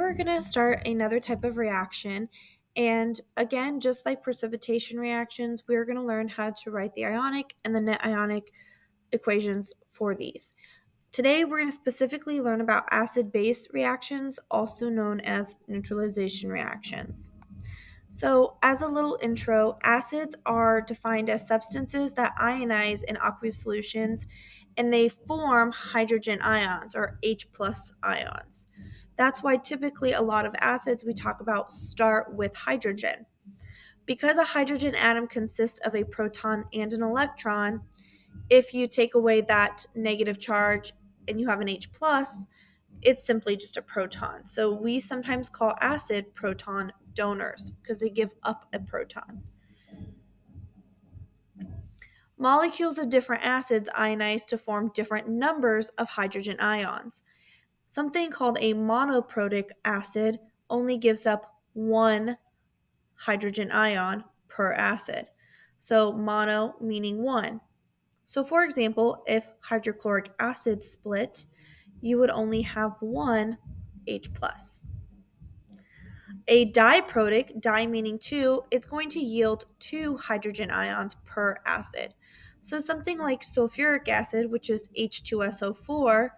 we're going to start another type of reaction. And again, just like precipitation reactions, we're going to learn how to write the ionic and the net ionic equations for these. Today, we're going to specifically learn about acid-base reactions, also known as neutralization reactions. So, as a little intro, acids are defined as substances that ionize in aqueous solutions and they form hydrogen ions or H plus ions. That's why typically a lot of acids we talk about start with hydrogen. Because a hydrogen atom consists of a proton and an electron, if you take away that negative charge and you have an H plus, it's simply just a proton. So we sometimes call acid proton donors because they give up a proton. Molecules of different acids ionize to form different numbers of hydrogen ions. Something called a monoprotic acid only gives up one hydrogen ion per acid. So mono meaning one. So for example, if hydrochloric acid split, you would only have one H plus. A diprotic, di meaning two, it's going to yield two hydrogen ions per acid. So something like sulfuric acid, which is H2SO4,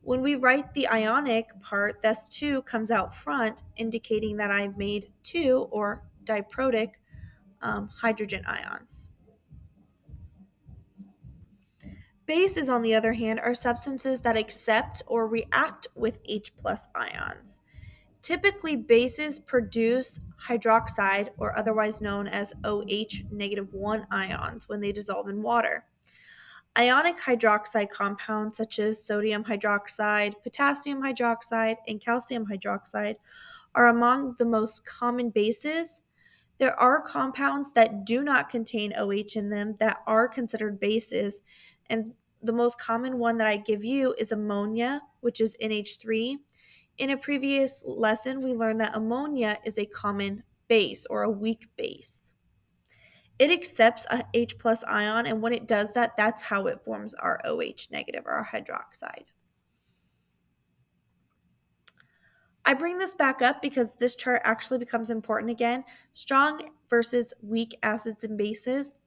when we write the ionic part, that's 2 comes out front, indicating that I've made 2 or diprotic hydrogen ions. Bases, on the other hand, are substances that accept or react with H plus ions. Typically, bases produce hydroxide, or otherwise known as OH negative 1 ions, when they dissolve in water. Ionic hydroxide compounds such as sodium hydroxide, potassium hydroxide, and calcium hydroxide are among the most common bases. There are compounds that do not contain OH in them that are considered bases, and the most common one that I give you is ammonia, which is NH3. In a previous lesson, we learned that ammonia is a common base or a weak base. It accepts a H plus ion, and when it does that, that's how it forms our OH negative or our hydroxide. I bring this back up because this chart actually becomes important again. Strong versus weak acids and bases.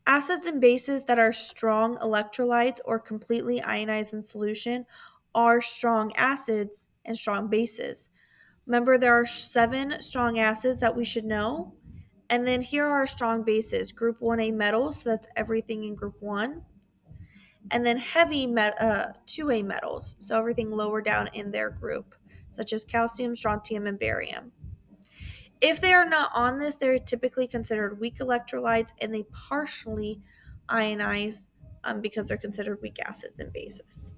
Acids and bases that are strong electrolytes or completely ionized in solution are strong acids and strong bases. Remember, there are 7 strong acids that we should know. And then here are strong bases. Group 1A metals, so that's everything in group 1. And then heavy 2A metals, so everything lower down in their group, such as calcium, strontium, and barium. If they are not on this, they're typically considered weak electrolytes and they partially ionize because they're considered weak acids and bases.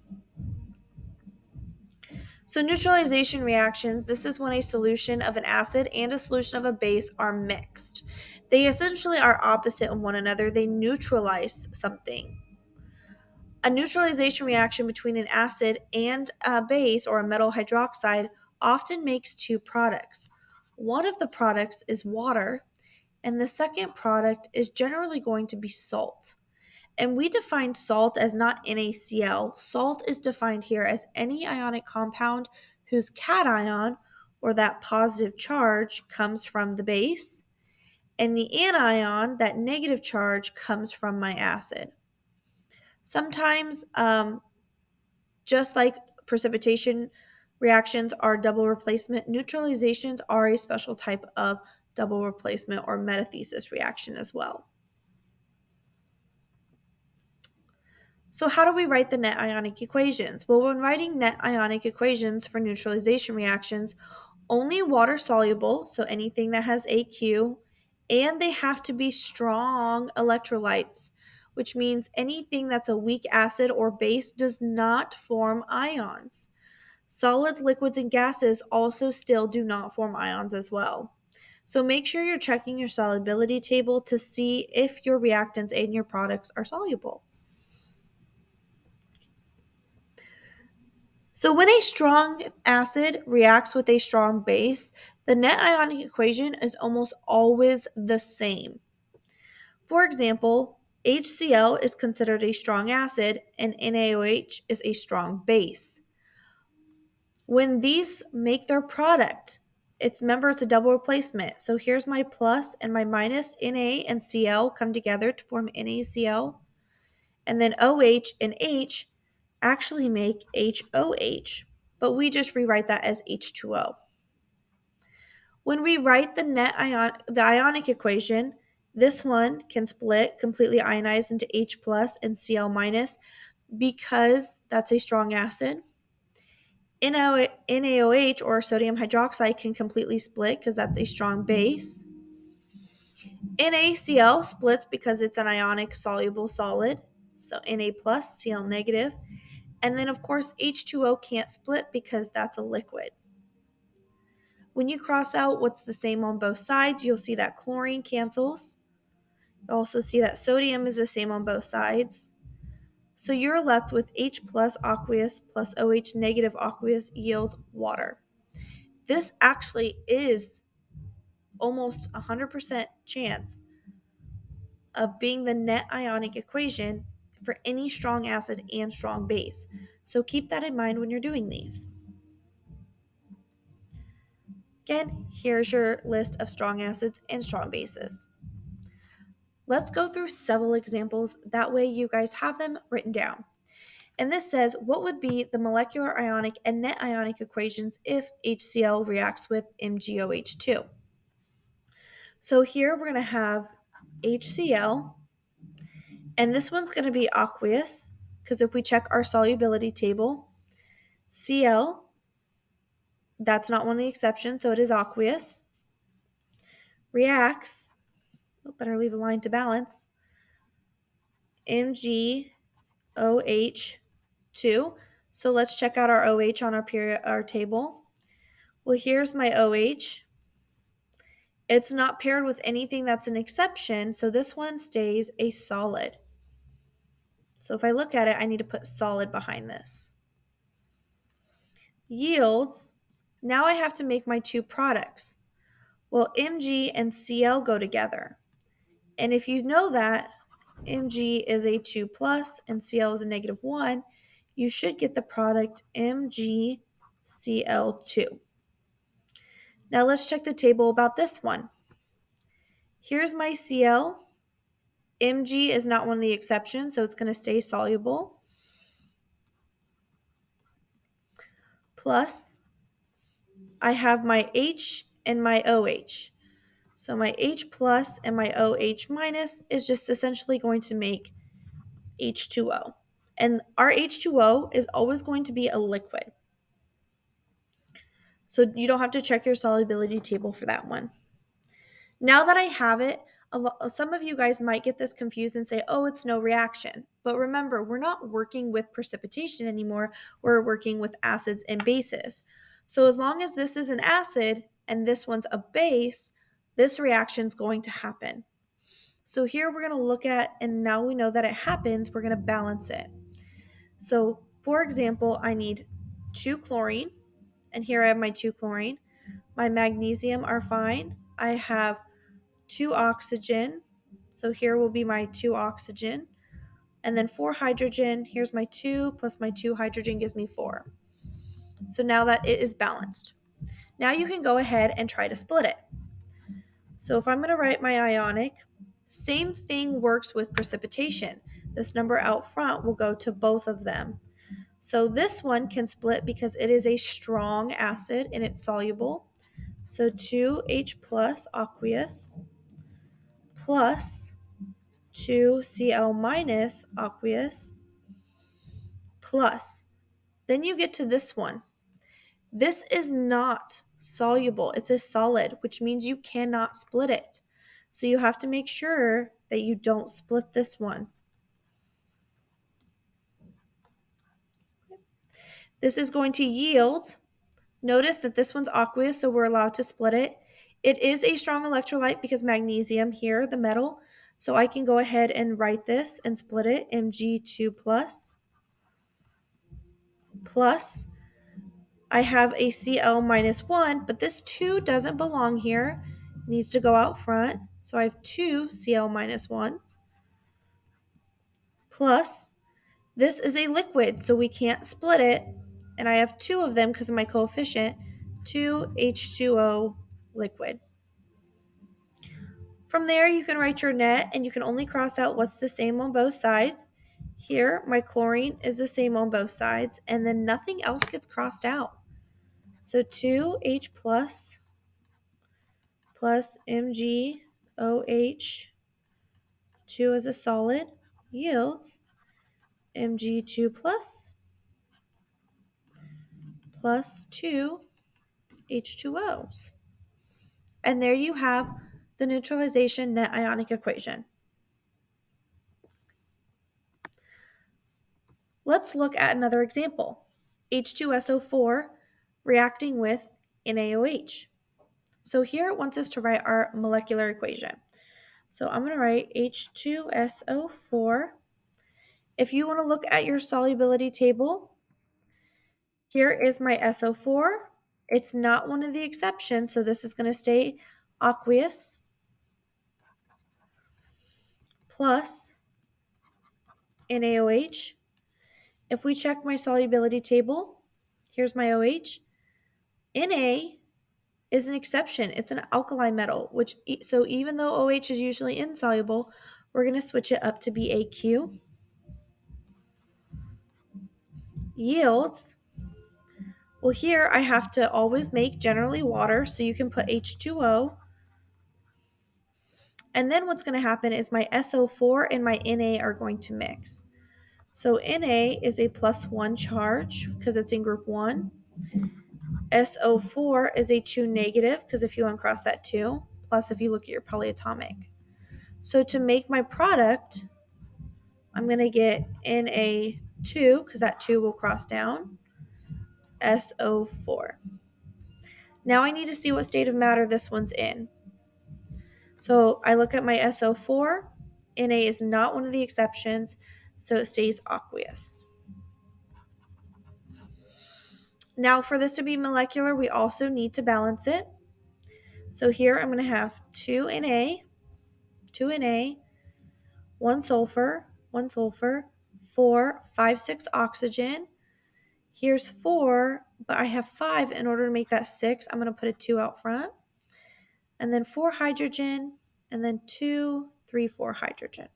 So neutralization reactions, this is when a solution of an acid and a solution of a base are mixed. They essentially are opposite of one another. They neutralize something. A neutralization reaction between an acid and a base or a metal hydroxide often makes 2 products. One of the products is water, and the second product is generally going to be salt. And we define salt as not NaCl. Salt is defined here as any ionic compound whose cation, or that positive charge, comes from the base, and the anion, that negative charge, comes from my acid. Sometimes, just like precipitation reactions are double replacement, neutralizations are a special type of double replacement or metathesis reaction as well. So how do we write the net ionic equations? Well, when writing net ionic equations for neutralization reactions, only water soluble, so anything that has AQ, and they have to be strong electrolytes, which means anything that's a weak acid or base does not form ions. Solids, liquids, and gases also still do not form ions as well. So make sure you're checking your solubility table to see if your reactants and your products are soluble. So when a strong acid reacts with a strong base, the net ionic equation is almost always the same. For example, HCl is considered a strong acid and NaOH is a strong base. When these make their product, remember it's a double replacement. So here's my plus and my minus, Na and Cl come together to form NaCl. And then OH and H actually make HOH, but we just rewrite that as H2O. When we write the ionic equation, this one can split completely ionized into H plus and Cl minus because that's a strong acid. NaOH or sodium hydroxide can completely split because that's a strong base. NaCl splits because it's an ionic soluble solid, so Na plus, Cl negative. And then, of course, H2O can't split because that's a liquid. When you cross out what's the same on both sides, you'll see that chlorine cancels. You'll also see that sodium is the same on both sides. So you're left with H plus aqueous plus OH negative aqueous yields water. This actually is almost 100% chance of being the net ionic equation for any strong acid and strong base. So keep that in mind when you're doing these. Again, here's your list of strong acids and strong bases. Let's go through several examples. That way you guys have them written down. And this says, what would be the molecular ionic and net ionic equations if HCl reacts with MgOH2? So here we're going to have HCl, and this one's going to be aqueous, because if we check our solubility table, Cl, that's not one of the exceptions, so it is aqueous, reacts, better leave a line to balance, MgOH2. So let's check out our OH on our table. Well, here's my OH. It's not paired with anything that's an exception, so this one stays a solid. So if I look at it, I need to put solid behind this. Yields, now I have to make my two products. Well, Mg and Cl go together. And if you know that Mg is a 2 plus and Cl is a negative 1, you should get the product MgCl2. Now let's check the table about this one. Here's my Cl. Mg is not one of the exceptions, so it's going to stay soluble. Plus, I have my H and my OH. So my H plus and my OH minus is just essentially going to make H2O. And our H2O is always going to be a liquid. So you don't have to check your solubility table for that one. Now that I have it, some of you guys might get this confused and say, oh, it's no reaction. But remember, we're not working with precipitation anymore. We're working with acids and bases. So as long as this is an acid and this one's a base, this reaction is going to happen. So here we're going to look at, and now we know that it happens, we're going to balance it. So for example, I need 2 chlorine, and here I have my 2 chlorine. My magnesium are fine. I have 2 oxygen, so here will be my 2 oxygen. And then 4 hydrogen, here's my 2 plus my 2 hydrogen gives me 4. So now that it is balanced. Now you can go ahead and try to split it. So if I'm going to write my ionic, same thing works with precipitation. This number out front will go to both of them. So this one can split because it is a strong acid and it's soluble. So 2H plus aqueous plus 2Cl minus aqueous plus. Then you get to this one. This is not soluble. It's a solid, which means you cannot split it. So you have to make sure that you don't split this one. This is going to yield. Notice that this one's aqueous, so we're allowed to split it. It is a strong electrolyte because magnesium here, the metal. So I can go ahead and write this and split it, Mg2 plus. Plus, I have a Cl minus 1, but this 2 doesn't belong here. It needs to go out front. So I have 2 Cl minus 1s. Plus, this is a liquid, so we can't split it. and I have two of them because of my coefficient, 2H2O liquid. From there, you can write your net, and you can only cross out what's the same on both sides. Here, my chlorine is the same on both sides, and then nothing else gets crossed out. So 2H plus MgOH, 2 as a solid, yields Mg2 plus 2 H2Os. And there you have the neutralization net ionic equation. Let's look at another example. H2SO4 reacting with NaOH. So here it wants us to write our molecular equation. So I'm going to write H2SO4. If you want to look at your solubility table, here is my SO4. It's not one of the exceptions, so this is going to stay aqueous plus NaOH. If we check my solubility table, here's my OH. Na is an exception. It's an alkali metal, so even though OH is usually insoluble, we're going to switch it up to be AQ. Yields. Well, here I have to always make generally water, so you can put H2O. And then what's going to happen is my SO4 and my Na are going to mix. So Na is a +1 charge because it's in group 1. SO4 is a 2 negative because if you uncross that 2, plus if you look at your polyatomic. So to make my product, I'm going to get Na2 because that 2 will cross down, SO4. Now I need to see what state of matter this one's in. So I look at my SO4. Na is not one of the exceptions, so it stays aqueous. Now for this to be molecular, we also need to balance it. So here I'm going to have 2 Na, 1 sulfur, 4, 5, 6 oxygen. Here's 4, but I have 5. In order to make that 6, I'm going to put a 2 out front. And then 4 hydrogen, and then 2, 3, 4 hydrogen.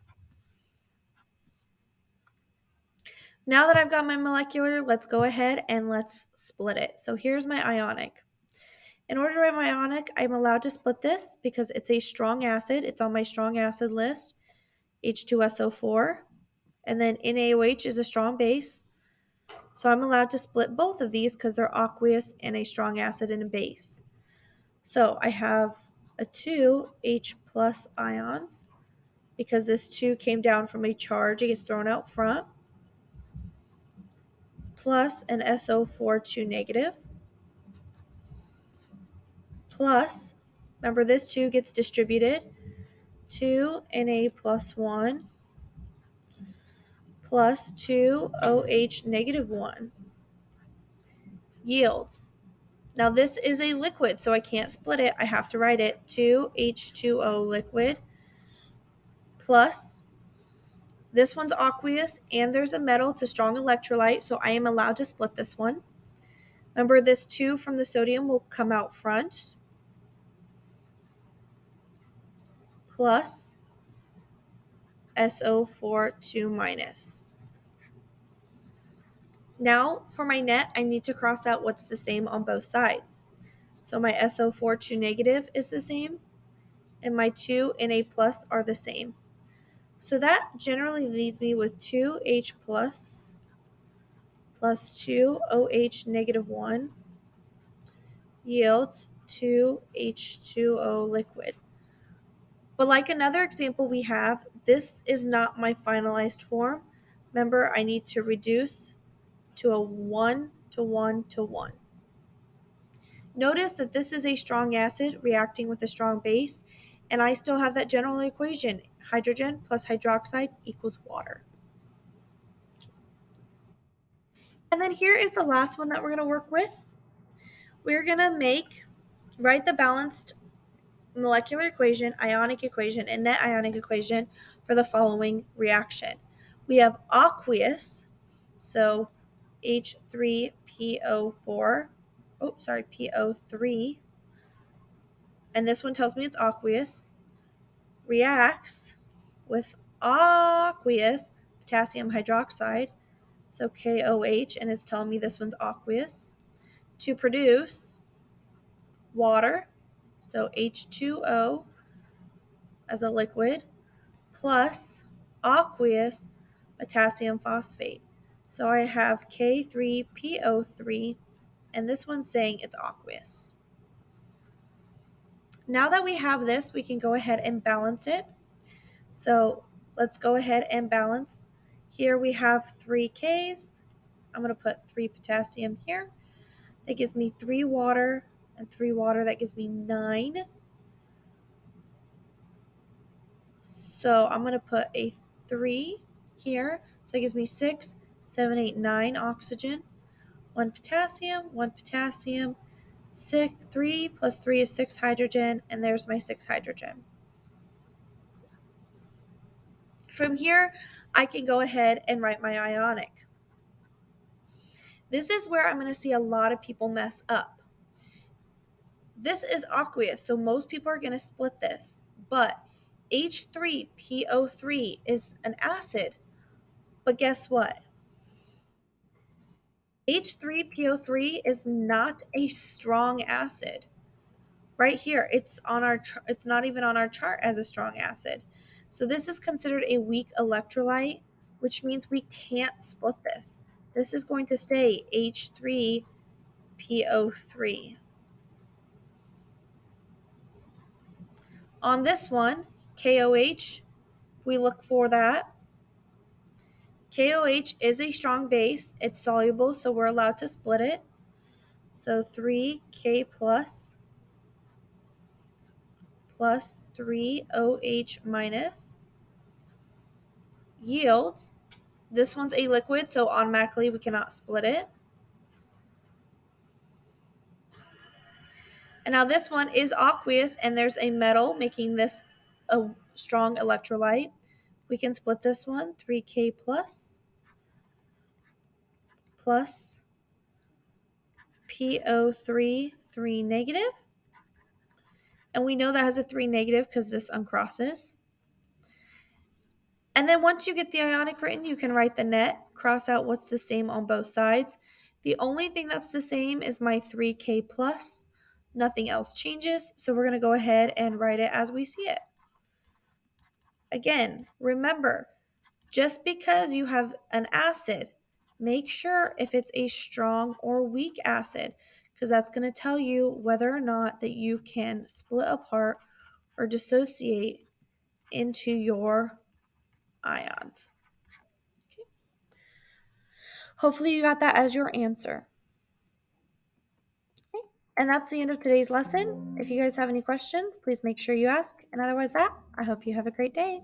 Now that I've got my molecular, let's go ahead and let's split it. So here's my ionic. In order to write my ionic, I'm allowed to split this because it's a strong acid. It's on my strong acid list, H2SO4. And then NaOH is a strong base. So I'm allowed to split both of these because they're aqueous and a strong acid and a base. So I have a 2 H plus ions because this 2 came down from a charge. It gets thrown out front. Plus an SO4 2 negative. Plus, remember this 2 gets distributed. 2 Na plus 1 plus 2 OH negative 1 yields. Now this is a liquid, so I can't split it. I have to write it 2H2O liquid plus, this one's aqueous and there's a metal. It's a strong electrolyte, so I am allowed to split this one. Remember, this 2 from the sodium will come out front plus SO4 2 minus. Now for my net, I need to cross out what's the same on both sides. So my SO4 2 negative is the same, and my 2 Na plus are the same. So that generally leaves me with 2H plus 2 OH negative 1 yields 2H2O liquid. But like another example we have, this is not my finalized form. Remember, I need to reduce to a 1 to 1 to 1. Notice that this is a strong acid reacting with a strong base, and I still have that general equation, hydrogen plus hydroxide equals water. And then here is the last one that we're going to work with. We're going to write the balanced molecular equation, ionic equation, and net ionic equation for the following reaction. We have aqueous, so H3PO4. Oh, sorry, PO3. And this one tells me it's aqueous. Reacts with aqueous potassium hydroxide, so KOH, and it's telling me this one's aqueous, to produce water, so H2O as a liquid, plus aqueous potassium phosphate. So I have K3PO3, and this one's saying it's aqueous. Now that we have this, we can go ahead and balance it. So let's go ahead and balance. Here we have 3 Ks. I'm going to put 3 potassium here. That gives me 3 water, and 3 water, that gives me 9. So I'm going to put a 3 here. So it gives me 6, 7, 8, 9 oxygen. 1 potassium, 6, 3 plus 3 is 6 hydrogen, and there's my 6 hydrogen. From here, I can go ahead and write my ionic. This is where I'm going to see a lot of people mess up. This is aqueous, so most people are going to split this, but H3PO3 is an acid. But guess what? H3PO3 is not a strong acid. Right here, it's not even on our chart as a strong acid. So this is considered a weak electrolyte, which means we can't split this. This is going to stay H3PO3. On this one, KOH, if we look for that, KOH is a strong base. It's soluble, so we're allowed to split it. So 3K plus 3OH minus yields. This one's a liquid, so automatically we cannot split it. And now this one is aqueous, and there's a metal making this a strong electrolyte. We can split this one, 3K plus PO3, 3 negative. And we know that has a 3 negative because this uncrosses. And then once you get the ionic written, you can write the net, cross out what's the same on both sides. The only thing that's the same is my 3K plus. Nothing else changes, so we're going to go ahead and write it as we see it. Again, remember, just because you have an acid, make sure if it's a strong or weak acid, because that's going to tell you whether or not that you can split apart or dissociate into your ions. Okay. Hopefully you got that as your answer. Okay. And that's the end of today's lesson. If you guys have any questions, please make sure you ask. And otherwise that, I hope you have a great day.